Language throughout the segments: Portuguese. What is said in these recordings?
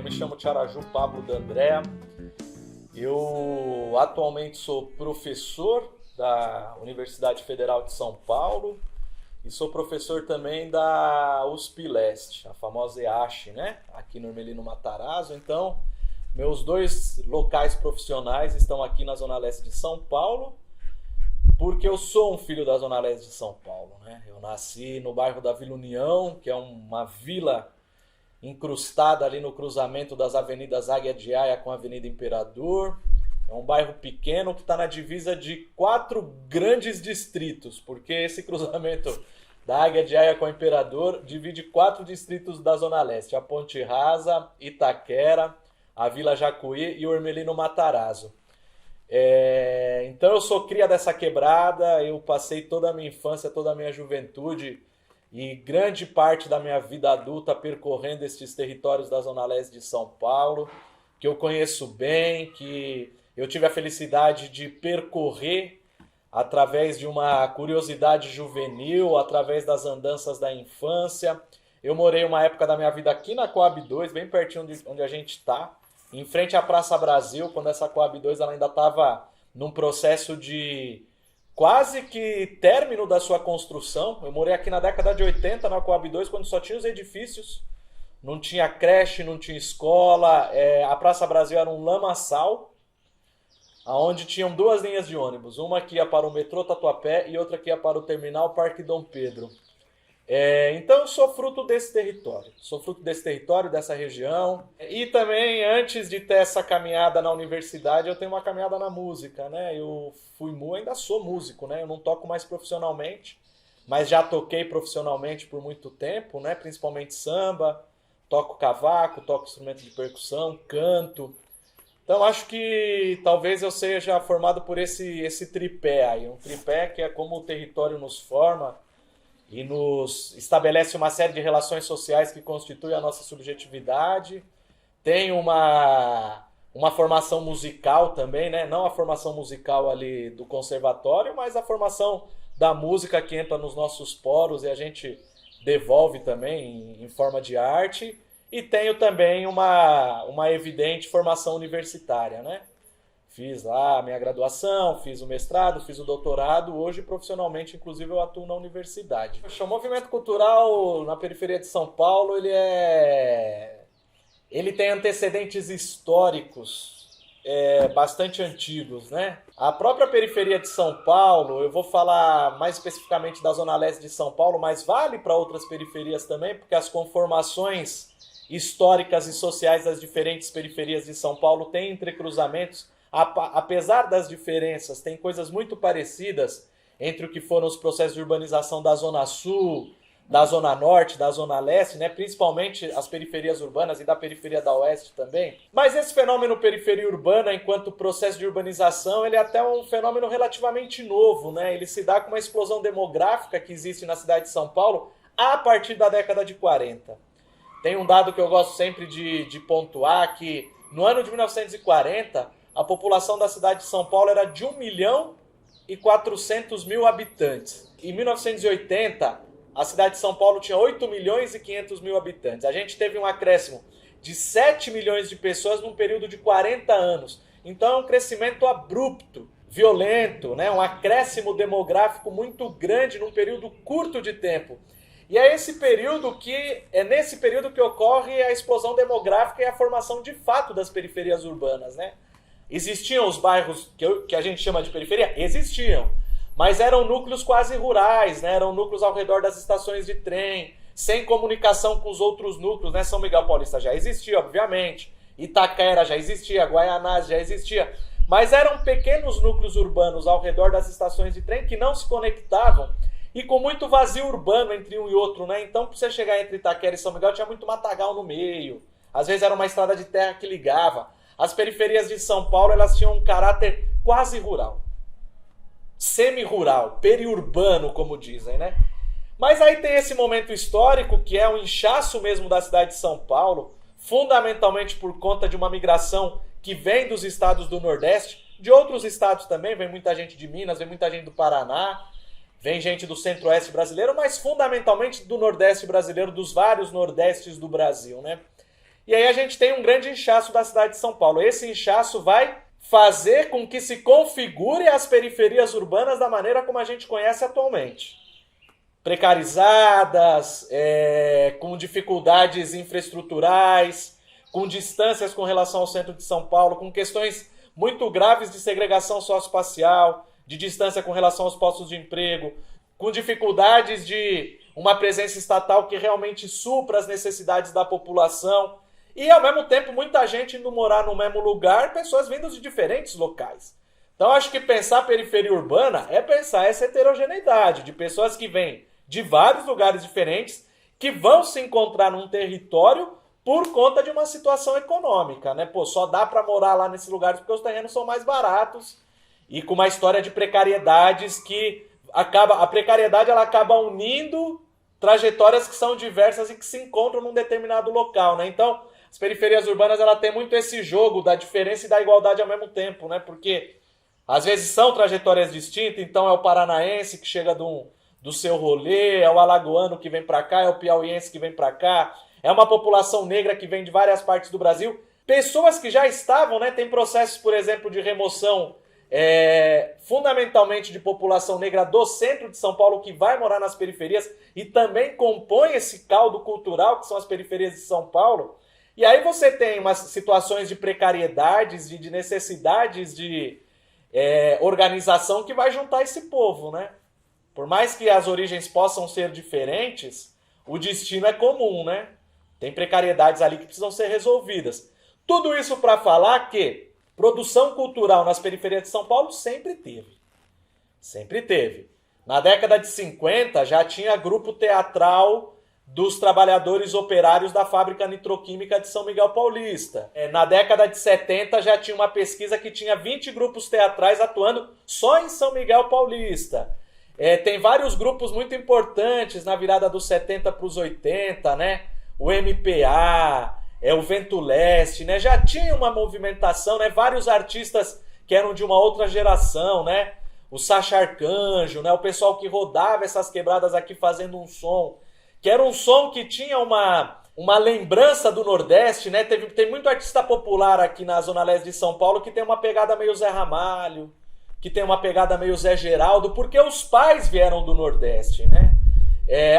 me chamo Tiaraju Pablo D'Andrea. Eu atualmente sou professor da Universidade Federal de São Paulo e sou professor também da USP Leste, a famosa EASH, né? Aqui no Hermelino Matarazzo. Então, meus dois locais profissionais estão aqui na Zona Leste de São Paulo, porque eu sou um filho da Zona Leste de São Paulo, né? Eu nasci no bairro da Vila União, que é uma vila incrustada ali no cruzamento das avenidas Águia de Aia com a Avenida Imperador. É um bairro pequeno que está na divisa de 4 grandes distritos, porque esse cruzamento da Águia de Aia com a Imperador divide 4 distritos da Zona Leste: a Ponte Rasa, Itaquera, a Vila Jacuí e o Hermelino Matarazzo. Então eu sou cria dessa quebrada, eu passei toda a minha infância, toda a minha juventude e grande parte da minha vida adulta percorrendo estes territórios da Zona Leste de São Paulo, que eu conheço bem, que eu tive a felicidade de percorrer através de uma curiosidade juvenil, através das andanças da infância. Eu morei uma época da minha vida aqui na Coab 2, bem pertinho de onde a gente está, em frente à Praça Brasil, quando essa Coab 2 ela ainda estava num processo de quase que término da sua construção. Eu morei aqui na década de 80, na Coab 2, quando só tinha os edifícios, não tinha creche, não tinha escola. A Praça Brasil era um lamaçal, onde tinham 2 linhas de ônibus, uma que ia para o metrô Tatuapé e outra que ia para o terminal Parque Dom Pedro. Então eu sou fruto desse território, dessa região. E também, antes de ter essa caminhada na universidade, eu tenho uma caminhada na música, né? Eu ainda sou músico, né? Eu não toco mais profissionalmente, mas já toquei profissionalmente por muito tempo, né? Principalmente samba, toco cavaco, toco instrumento de percussão, canto. Então acho que talvez eu seja formado por esse tripé aí, um tripé que é como o território nos forma e nos estabelece uma série de relações sociais que constituem a nossa subjetividade. Tem uma formação musical também, né? Não a formação musical ali do conservatório, mas a formação da música que entra nos nossos poros e a gente devolve também em forma de arte. E tenho também uma evidente formação universitária, né? Fiz lá a minha graduação, fiz o mestrado, fiz o doutorado. Hoje, profissionalmente, inclusive, eu atuo na universidade. O movimento cultural na periferia de São Paulo, ele tem antecedentes históricos bastante antigos, né? A própria periferia de São Paulo, eu vou falar mais especificamente da Zona Leste de São Paulo, mas vale para outras periferias também, porque as conformações históricas e sociais das diferentes periferias de São Paulo têm entrecruzamentos. Apesar das diferenças, tem coisas muito parecidas entre o que foram os processos de urbanização da Zona Sul, da Zona Norte, da Zona Leste, né? Principalmente as periferias urbanas e da periferia da Oeste também. Mas esse fenômeno periferia urbana, enquanto processo de urbanização, ele é até um fenômeno relativamente novo, né? Ele se dá com uma explosão demográfica que existe na cidade de São Paulo a partir da década de 40. Tem um dado que eu gosto sempre de pontuar, que no ano de 1940, a população da cidade de São Paulo era de 1.400.000 habitantes. Em 1980, a cidade de São Paulo tinha 8.500.000 habitantes. A gente teve um acréscimo de 7 milhões de pessoas num período de 40 anos. Então é um crescimento abrupto, violento, né? Um acréscimo demográfico muito grande num período curto de tempo. E é nesse período que ocorre a explosão demográfica e a formação de fato das periferias urbanas, né? Existiam os bairros que a gente chama de periferia? Existiam, mas eram núcleos quase rurais, né? Eram núcleos ao redor das estações de trem, sem comunicação com os outros núcleos, né? São Miguel Paulista já existia, obviamente, Itaquera já existia, Guaianazes já existia, mas eram pequenos núcleos urbanos ao redor das estações de trem que não se conectavam e com muito vazio urbano entre um e outro, né? Então, para você chegar entre Itaquera e São Miguel, tinha muito matagal no meio. Às vezes era uma estrada de terra que ligava. As periferias de São Paulo, elas tinham um caráter quase rural. Semi-rural, periurbano, como dizem, né? Mas aí tem esse momento histórico, que é o inchaço mesmo da cidade de São Paulo, fundamentalmente por conta de uma migração que vem dos estados do Nordeste, de outros estados também, vem muita gente de Minas, vem muita gente do Paraná, vem gente do Centro-Oeste brasileiro, mas fundamentalmente do Nordeste brasileiro, dos vários Nordestes do Brasil, né? E aí a gente tem um grande inchaço da cidade de São Paulo. Esse inchaço vai fazer com que se configure as periferias urbanas da maneira como a gente conhece atualmente. Precarizadas, com dificuldades infraestruturais, com distâncias com relação ao centro de São Paulo, com questões muito graves de segregação socioespacial, de distância com relação aos postos de emprego, com dificuldades de uma presença estatal que realmente supra as necessidades da população. E, ao mesmo tempo, muita gente indo morar no mesmo lugar, pessoas vindas de diferentes locais. Então, acho que pensar periferia urbana é pensar essa heterogeneidade de pessoas que vêm de vários lugares diferentes, que vão se encontrar num território por conta de uma situação econômica, né? Pô, só dá para morar lá nesses lugares porque os terrenos são mais baratos e com uma história de precariedades que a precariedade ela acaba unindo trajetórias que são diversas e que se encontram num determinado local, né? Então, as periferias urbanas ela tem muito esse jogo da diferença e da igualdade ao mesmo tempo, né? Porque às vezes são trajetórias distintas, então é o paranaense que chega do seu rolê, é o alagoano que vem para cá, é o piauiense que vem para cá, é uma população negra que vem de várias partes do Brasil. Pessoas que já estavam, né? Tem processos, por exemplo, de remoção fundamentalmente de população negra do centro de São Paulo que vai morar nas periferias e também compõe esse caldo cultural que são as periferias de São Paulo. E aí você tem umas situações de precariedades, de necessidades de organização que vai juntar esse povo, né? Por mais que as origens possam ser diferentes, o destino é comum, né? Tem precariedades ali que precisam ser resolvidas. Tudo isso para falar que produção cultural nas periferias de São Paulo sempre teve. Sempre teve. Na década de 50 já tinha grupo teatral dos trabalhadores operários da fábrica nitroquímica de São Miguel Paulista. Na década de 70 já tinha uma pesquisa que tinha 20 grupos teatrais atuando só em São Miguel Paulista. Tem vários grupos muito importantes na virada dos 70 para os 80, né? O MPA, o Vento Leste, né? Já tinha uma movimentação, né? Vários artistas que eram de uma outra geração, né? O Sacha Arcanjo, né? O pessoal que rodava essas quebradas aqui fazendo um som, que era um som que tinha uma lembrança do Nordeste, né? Tem muito artista popular aqui na Zona Leste de São Paulo que tem uma pegada meio Zé Ramalho, que tem uma pegada meio Zé Geraldo, porque os pais vieram do Nordeste, né?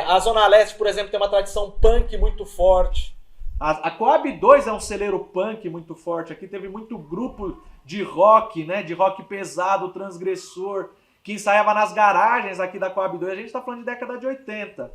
A Zona Leste, por exemplo, tem uma tradição punk muito forte. A Coab 2 é um celeiro punk muito forte. Aqui teve muito grupo de rock, né? De rock pesado, transgressor, que ensaiava nas garagens aqui da Coab 2. A gente está falando de década de 80.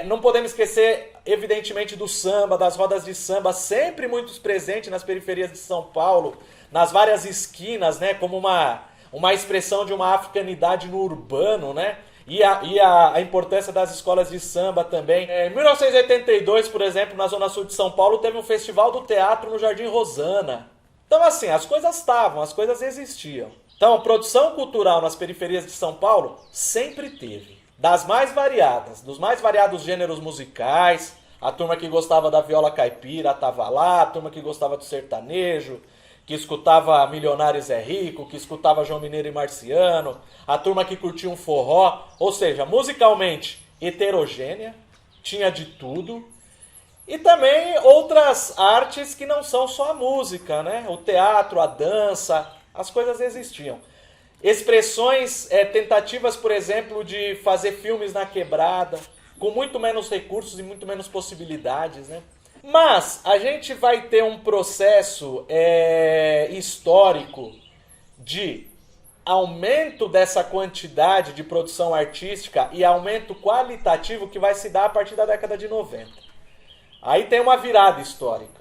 Não podemos esquecer, evidentemente, do samba, das rodas de samba, sempre muito presentes nas periferias de São Paulo, nas várias esquinas, né? Como uma expressão de uma africanidade no urbano, né? E a importância das escolas de samba também. Em 1982, por exemplo, na Zona Sul de São Paulo, teve um festival do teatro no Jardim Rosana. Então, assim, as coisas estavam, as coisas existiam. Então, produção cultural nas periferias de São Paulo sempre teve. Das mais variadas, dos mais variados gêneros musicais. A turma que gostava da viola caipira estava lá, a turma que gostava do sertanejo, que escutava Milionário Zé Rico, que escutava João Mineiro e Marciano, a turma que curtia um forró, ou seja, musicalmente heterogênea, tinha de tudo. E também outras artes que não são só a música, né? O teatro, a dança, as coisas existiam. Expressões, tentativas, por exemplo, de fazer filmes na quebrada, com muito menos recursos e muito menos possibilidades, né? Mas a gente vai ter um processo histórico de aumento dessa quantidade de produção artística e aumento qualitativo que vai se dar a partir da década de 90. Aí tem uma virada histórica,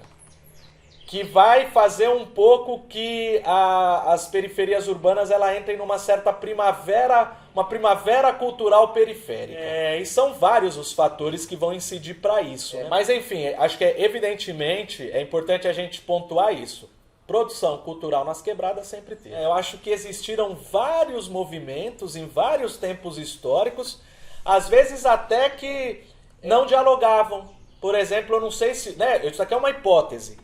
que vai fazer um pouco que as periferias urbanas ela entrem numa certa primavera, uma primavera cultural periférica. E são vários os fatores que vão incidir para isso. Né? Mas enfim, acho que evidentemente é importante a gente pontuar isso. Produção cultural nas quebradas sempre teve. Eu acho que existiram vários movimentos em vários tempos históricos, às vezes até que não dialogavam. Por exemplo, eu não sei se... né, isso aqui é uma hipótese.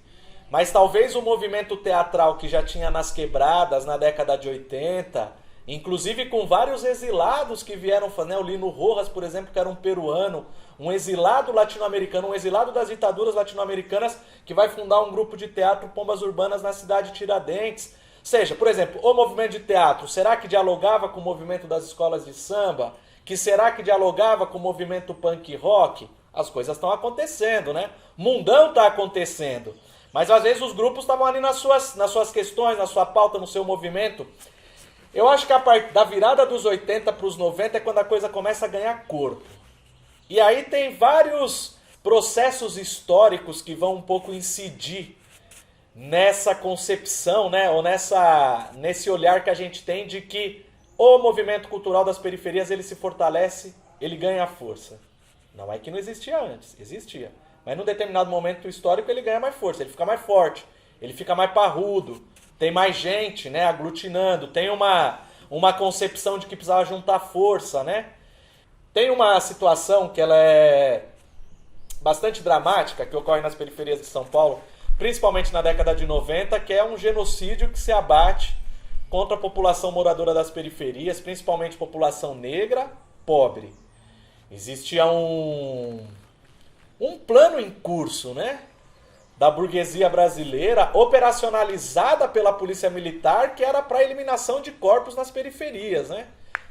Mas talvez o movimento teatral que já tinha nas quebradas na década de 80 inclusive com vários exilados que vieram, né? O Lino Rojas, por exemplo, que era um peruano, um exilado latino-americano, um exilado das ditaduras latino-americanas, que vai fundar um grupo de teatro Pombas Urbanas na cidade de Tiradentes. Ou seja, por exemplo, o movimento de teatro, será que dialogava com o movimento das escolas de samba? Que será que dialogava com o movimento punk rock? As coisas estão acontecendo, né? Mundão está acontecendo. Mas às vezes os grupos estavam ali nas suas questões, na sua pauta, no seu movimento. Eu acho que a partir da virada dos 80 para os 90 é quando a coisa começa a ganhar corpo. E aí tem vários processos históricos que vão um pouco incidir nessa concepção, né? Ou nesse olhar que a gente tem de que o movimento cultural das periferias ele se fortalece, ele ganha força. Não é que não existia antes, existia. Mas num determinado momento histórico ele ganha mais força, ele fica mais forte, ele fica mais parrudo, tem mais gente, né, aglutinando, tem uma concepção de que precisava juntar força, né? Tem uma situação que ela é bastante dramática, que ocorre nas periferias de São Paulo, principalmente na década de 90, que é um genocídio que se abate contra a população moradora das periferias, principalmente população negra, pobre. Existia um plano em curso, né, da burguesia brasileira, operacionalizada pela polícia militar, que era para a eliminação de corpos nas periferias, né?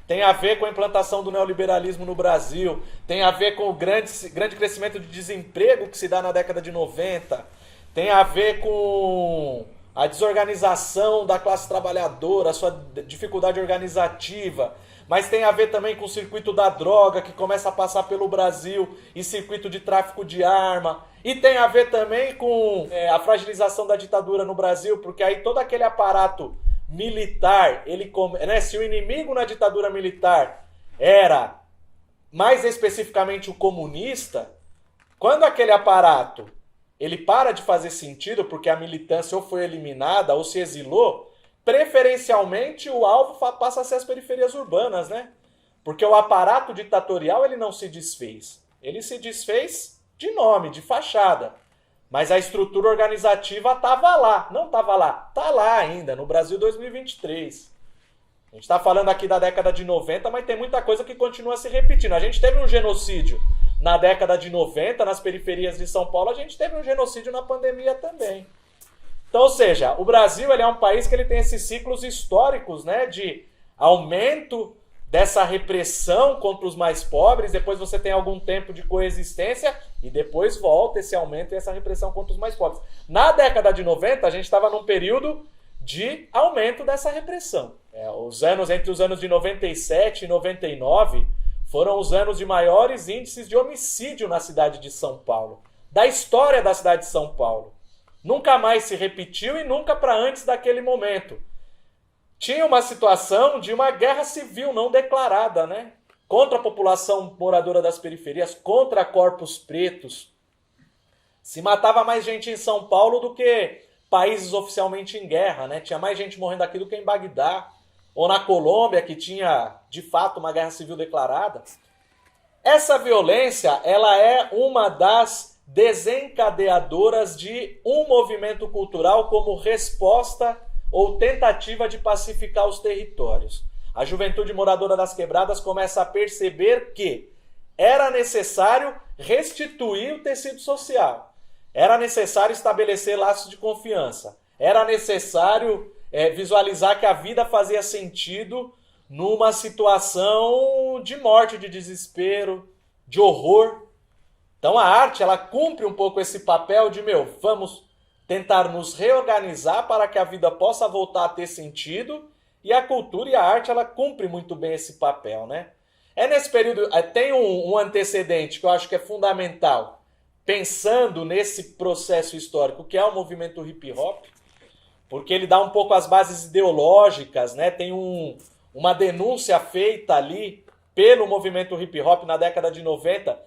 Tem a ver com a implantação do neoliberalismo no Brasil, tem a ver com o grande crescimento de desemprego que se dá na década de 90, tem a ver com a desorganização da classe trabalhadora, a sua dificuldade organizativa, mas tem a ver também com o circuito da droga que começa a passar pelo Brasil e circuito de tráfico de arma. E tem a ver também com a fragilização da ditadura no Brasil, porque aí todo aquele aparato militar, se o inimigo na ditadura militar era mais especificamente o comunista, quando aquele aparato ele para de fazer sentido porque a militância ou foi eliminada ou se exilou, preferencialmente o alvo passa a ser as periferias urbanas, né? Porque o aparato ditatorial ele não se desfez. Ele se desfez de nome, de fachada. Mas a estrutura organizativa estava lá. Não estava lá. Está lá ainda, no Brasil 2023. A gente está falando aqui da década de 90, mas tem muita coisa que continua se repetindo. A gente teve um genocídio na década de 90, nas periferias de São Paulo. A gente teve um genocídio na pandemia também. Então, ou seja, o Brasil ele é um país que ele tem esses ciclos históricos, né, de aumento dessa repressão contra os mais pobres, depois você tem algum tempo de coexistência e depois volta esse aumento e essa repressão contra os mais pobres. Na década de 90, a gente estava num período de aumento dessa repressão. Entre os anos de 97 e 99 foram os anos de maiores índices de homicídio na cidade de São Paulo, da história da cidade de São Paulo. Nunca mais se repetiu e nunca para antes daquele momento. Tinha uma situação de uma guerra civil não declarada, né? Contra a população moradora das periferias, contra corpos pretos. Se matava mais gente em São Paulo do que países oficialmente em guerra, né? Tinha mais gente morrendo aqui do que em Bagdá. Ou na Colômbia, que tinha, de fato, uma guerra civil declarada. Essa violência, ela é uma das desencadeadoras de um movimento cultural como resposta ou tentativa de pacificar os territórios. A juventude moradora das quebradas começa a perceber que era necessário restituir o tecido social, era necessário estabelecer laços de confiança, era necessário visualizar que a vida fazia sentido numa situação de morte, de desespero, de horror. Então a arte, ela cumpre um pouco esse papel de, vamos tentar nos reorganizar para que a vida possa voltar a ter sentido, e a cultura e a arte, ela cumpre muito bem esse papel, né? Nesse período, tem um antecedente que eu acho que é fundamental, pensando nesse processo histórico, que é o movimento hip hop, porque ele dá um pouco as bases ideológicas, né? Tem uma denúncia feita ali pelo movimento hip hop na década de 90,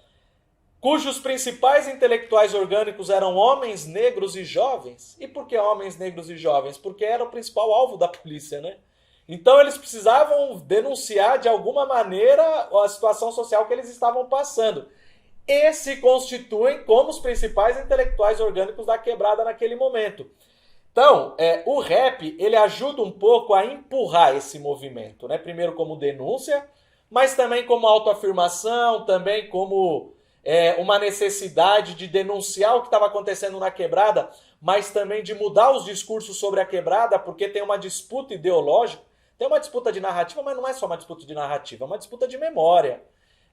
cujos principais intelectuais orgânicos eram homens negros e jovens. E por que homens negros e jovens? Porque era o principal alvo da polícia, né? Então eles precisavam denunciar de alguma maneira a situação social que eles estavam passando. E se constituem como os principais intelectuais orgânicos da quebrada naquele momento. Então, o rap, ele ajuda um pouco a empurrar esse movimento, né? Primeiro como denúncia, mas também como autoafirmação, também como uma necessidade de denunciar o que estava acontecendo na quebrada, mas também de mudar os discursos sobre a quebrada, porque tem uma disputa ideológica, tem uma disputa de narrativa, mas não é só uma disputa de narrativa, é uma disputa de memória.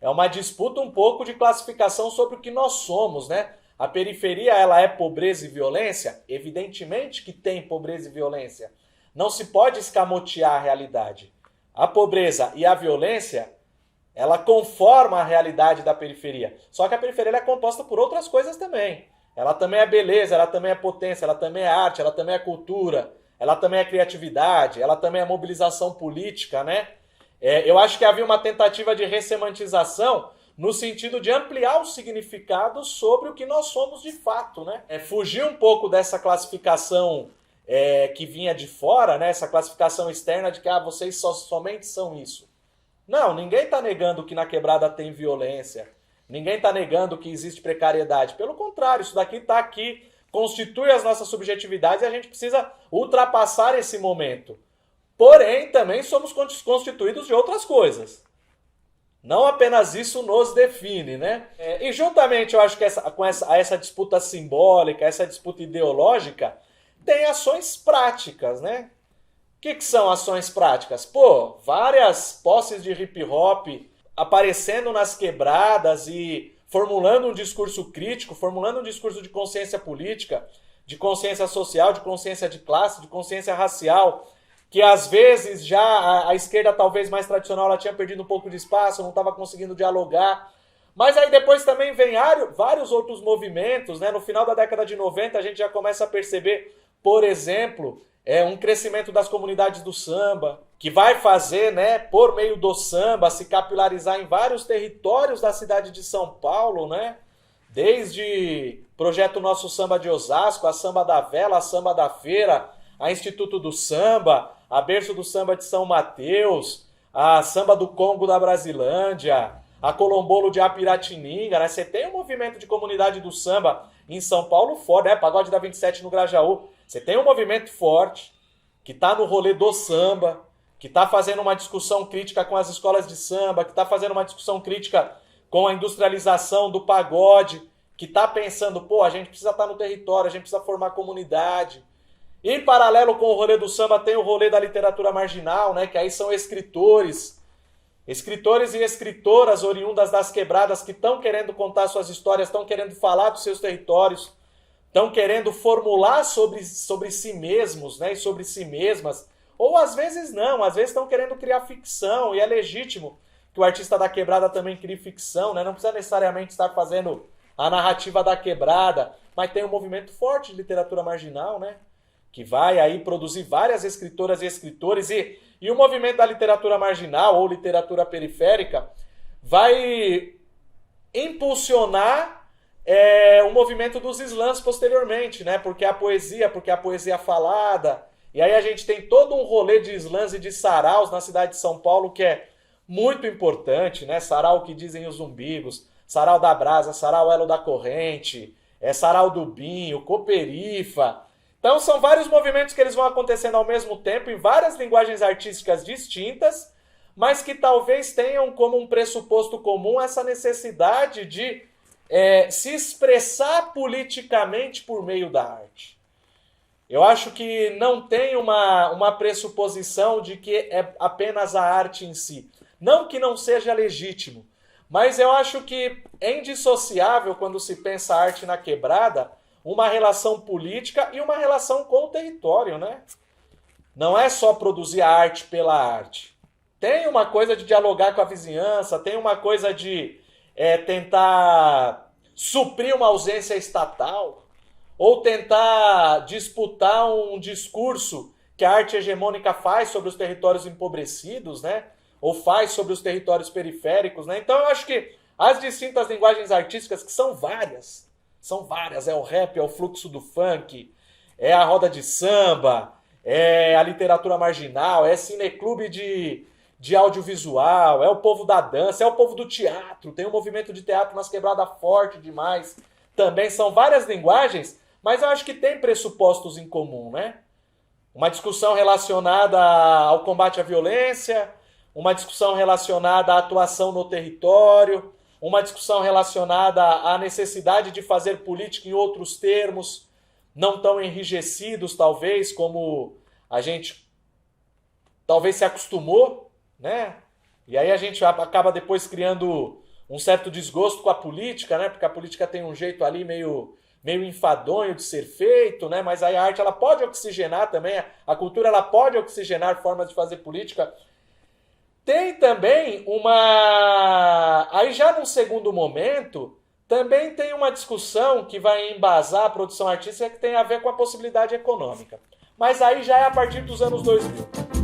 É uma disputa um pouco de classificação sobre o que nós somos, né? A periferia, ela é pobreza e violência? Evidentemente que tem pobreza e violência. Não se pode escamotear a realidade. A pobreza e a violência, ela conforma a realidade da periferia. Só que a periferia ela é composta por outras coisas também. Ela também é beleza, ela também é potência, ela também é arte, ela também é cultura, ela também é criatividade, ela também é mobilização política, né? Eu acho que havia uma tentativa de ressemantização no sentido de ampliar o significado sobre o que nós somos de fato, né? Fugir um pouco dessa classificação que vinha de fora, né? Essa classificação externa de que vocês somente são isso. Não, ninguém está negando que na quebrada tem violência. Ninguém está negando que existe precariedade. Pelo contrário, isso daqui está aqui, constitui as nossas subjetividades e a gente precisa ultrapassar esse momento. Porém, também somos constituídos de outras coisas. Não apenas isso nos define, né? E juntamente, eu acho que com essa disputa simbólica, essa disputa ideológica, tem ações práticas, né? O que são ações práticas? Pô, várias posses de hip hop aparecendo nas quebradas e formulando um discurso crítico, formulando um discurso de consciência política, de consciência social, de consciência de classe, de consciência racial, que às vezes já a esquerda talvez mais tradicional ela tinha perdido um pouco de espaço, não estava conseguindo dialogar. Mas aí depois também vem vários outros movimentos, né? No final da década de 90 a gente já começa a perceber, por exemplo, um crescimento das comunidades do samba, que vai fazer, né, por meio do samba, se capilarizar em vários territórios da cidade de São Paulo, né? Desde Projeto Nosso Samba de Osasco, a Samba da Vela, a Samba da Feira, a Instituto do Samba, a Berço do Samba de São Mateus, a Samba do Congo da Brasilândia, a Colombolo de Apiratininga, né? Você tem um movimento de comunidade do samba em São Paulo forte, né? Pagode da 27 no Grajaú. Você tem um movimento forte que está no rolê do samba, que está fazendo uma discussão crítica com as escolas de samba, que está fazendo uma discussão crítica com a industrialização do pagode, que está pensando, pô, a gente precisa estar no território, a gente precisa formar comunidade. Em paralelo com o rolê do samba tem o rolê da literatura marginal, né? Que aí são escritores e escritoras oriundas das quebradas que estão querendo contar suas histórias, estão querendo falar dos seus territórios, estão querendo formular sobre si mesmos, né? E sobre si mesmas. Ou às vezes não, às vezes estão querendo criar ficção, e é legítimo que o artista da quebrada também crie ficção, né? Não precisa necessariamente estar fazendo a narrativa da quebrada, mas tem um movimento forte de literatura marginal, né? Que vai aí produzir várias escritoras e escritores, e o movimento da literatura marginal ou literatura periférica vai impulsionar o movimento dos slams posteriormente, né? Porque a poesia falada, e aí a gente tem todo um rolê de slams e de saraus na cidade de São Paulo que é muito importante, né? Sarau que dizem os umbigos, sarau da brasa, sarau elo da corrente, sarau do binho, coperifa. Então são vários movimentos que eles vão acontecendo ao mesmo tempo em várias linguagens artísticas distintas, mas que talvez tenham como um pressuposto comum essa necessidade de se expressar politicamente por meio da arte. Eu acho que não tem uma pressuposição de que é apenas a arte em si. Não que não seja legítimo, mas eu acho que é indissociável quando se pensa a arte na quebrada uma relação política e uma relação com o território, né? Não é só produzir a arte pela arte. Tem uma coisa de dialogar com a vizinhança, tem uma coisa de tentar suprir uma ausência estatal, ou tentar disputar um discurso que a arte hegemônica faz sobre os territórios empobrecidos, né? Ou faz sobre os territórios periféricos, né? Então eu acho que as distintas linguagens artísticas, que são várias, é o rap, é o fluxo do funk, é a roda de samba, é a literatura marginal, é cineclube de audiovisual, é o povo da dança, é o povo do teatro, tem um movimento de teatro nas quebradas forte demais. Também são várias linguagens, Mas eu acho que tem pressupostos em comum, né? Uma discussão relacionada ao combate à violência, uma discussão relacionada à atuação no território, uma discussão relacionada à necessidade de fazer política em outros termos, não tão enrijecidos, talvez, como a gente talvez se acostumou, né? E aí a gente acaba depois criando um certo desgosto com a política, né? Porque a política tem um jeito ali meio enfadonho de ser feito, né? Mas aí a arte ela pode oxigenar também, a cultura ela pode oxigenar formas de fazer política. Tem também uma... Aí já num segundo momento, também tem uma discussão que vai embasar a produção artística que tem a ver com a possibilidade econômica. Mas aí já é a partir dos anos 2000.